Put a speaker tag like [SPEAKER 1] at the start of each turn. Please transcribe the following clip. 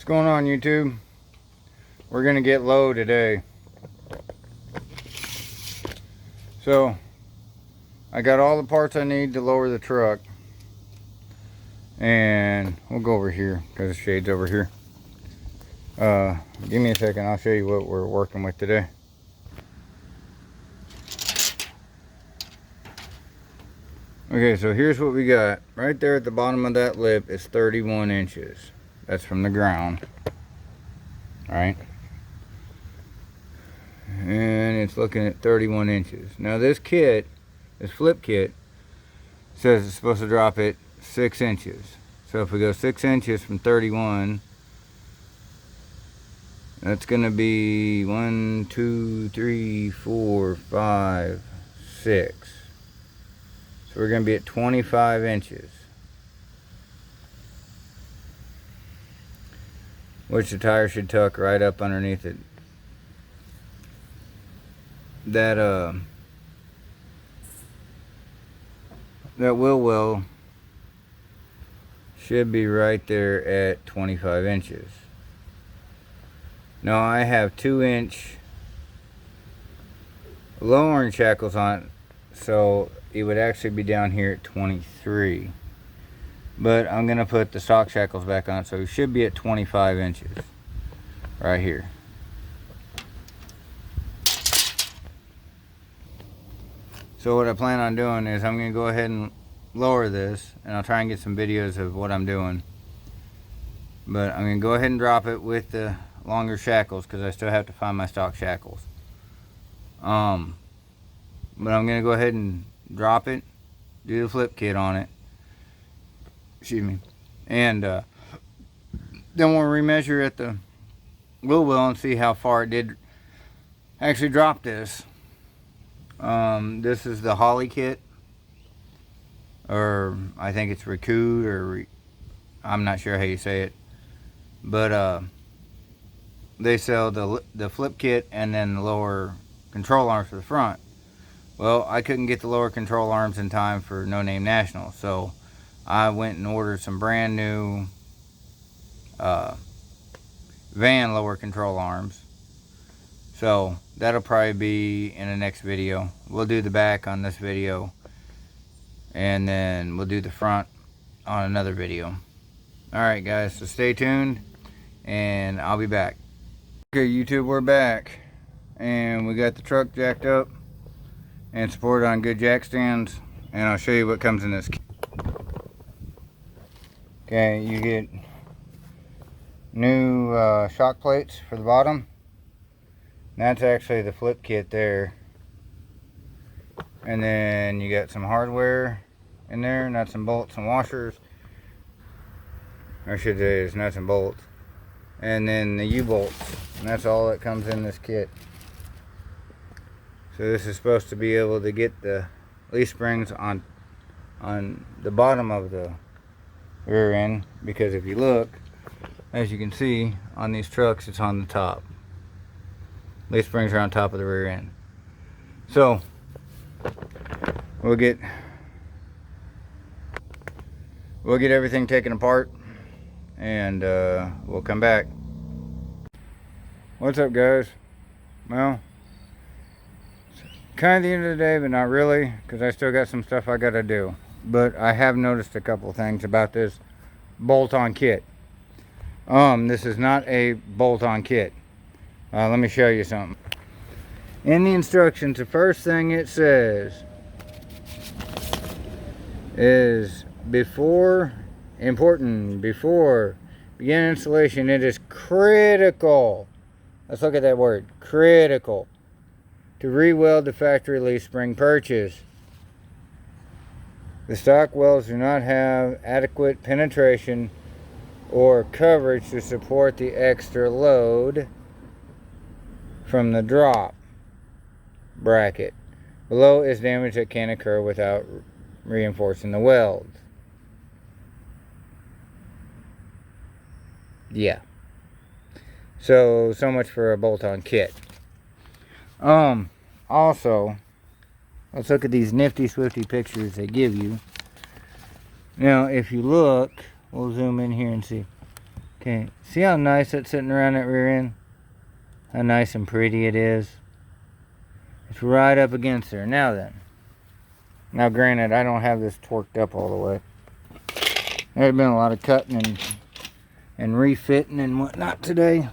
[SPEAKER 1] What's going on, YouTube? We're gonna get low today. So I got all the parts I need to lower the truck, and we'll go over here because the shade's over here. Give me a second, I'll show you what we're working with today. Okay, so here's what we got. Right there at the bottom of that lip is 31 inches. That's from the ground. Alright. And it's looking at 31 inches. Now this kit, this flip kit, says it's supposed to drop it 6 inches. So if we go 6 inches from 31, that's going to be 1, 2, 3, 4, 5, 6. So we're going to be at 25 inches. Which the tire should tuck right up underneath it. That wheel well should be right there at 25 inches. Now I have 2-inch lowering shackles on it, so it would actually be down here at 23. But I'm gonna put the stock shackles back on it, so it should be at 25 inches right here. So what I plan on doing is I'm gonna go ahead and lower this, and I'll try and get some videos of what I'm doing. But I'm gonna go ahead and drop it with the longer shackles because I still have to find my stock shackles. But I'm gonna go ahead and drop it, do the flip kit on it. Excuse me. And then we'll remeasure at the wheel well and see how far it did actually drop this. This is the Holley kit, or I think it's REKUDO, or I'm not sure how you say it, but they sell the flip kit and then the lower control arms for the front. Well, I couldn't get the lower control arms in time for No Name National, so I went and ordered some brand new van lower control arms. So that'll probably be in the next video. We'll do the back on this video, and then we'll do the front on another video. Alright guys, so stay tuned and I'll be back. Okay YouTube, we're back, and we got the truck jacked up and supported on good jack stands, and I'll show you what comes in this kit. Okay, you get new shock plates for the bottom. That's actually the flip kit there. And then you got some hardware in there, nuts and bolts and washers. I should say it's nuts and bolts. And then the U-bolts. And that's all that comes in this kit. So this is supposed to be able to get the leaf springs on the bottom of the rear end. Because if you look, as you can see, on these trucks it's on the top. Leaf springs are on top of the rear end. So we'll get everything taken apart, and we'll come back. What's up guys? Well, it's kind of the end of the day, but not really, because I still got some stuff I gotta do. But I have noticed a couple things about this bolt-on kit. This is not a bolt-on kit. Let me show you something. In the instructions, the first thing it says is before begin installation, it is critical. Let's look at that word, critical, to re-weld the factory leaf spring purchase. The stock welds do not have adequate penetration or coverage to support the extra load from the drop bracket. Below is damage that can occur without reinforcing the weld. Yeah. So much for a bolt-on kit. Also, let's look at these nifty swifty pictures they give you. Now, if you look, we'll zoom in here and see. Okay, see how nice that's sitting around that rear end? How nice and pretty it is. It's right up against there. Now then. Now granted, I don't have this torqued up all the way. There's been a lot of cutting and refitting and whatnot today.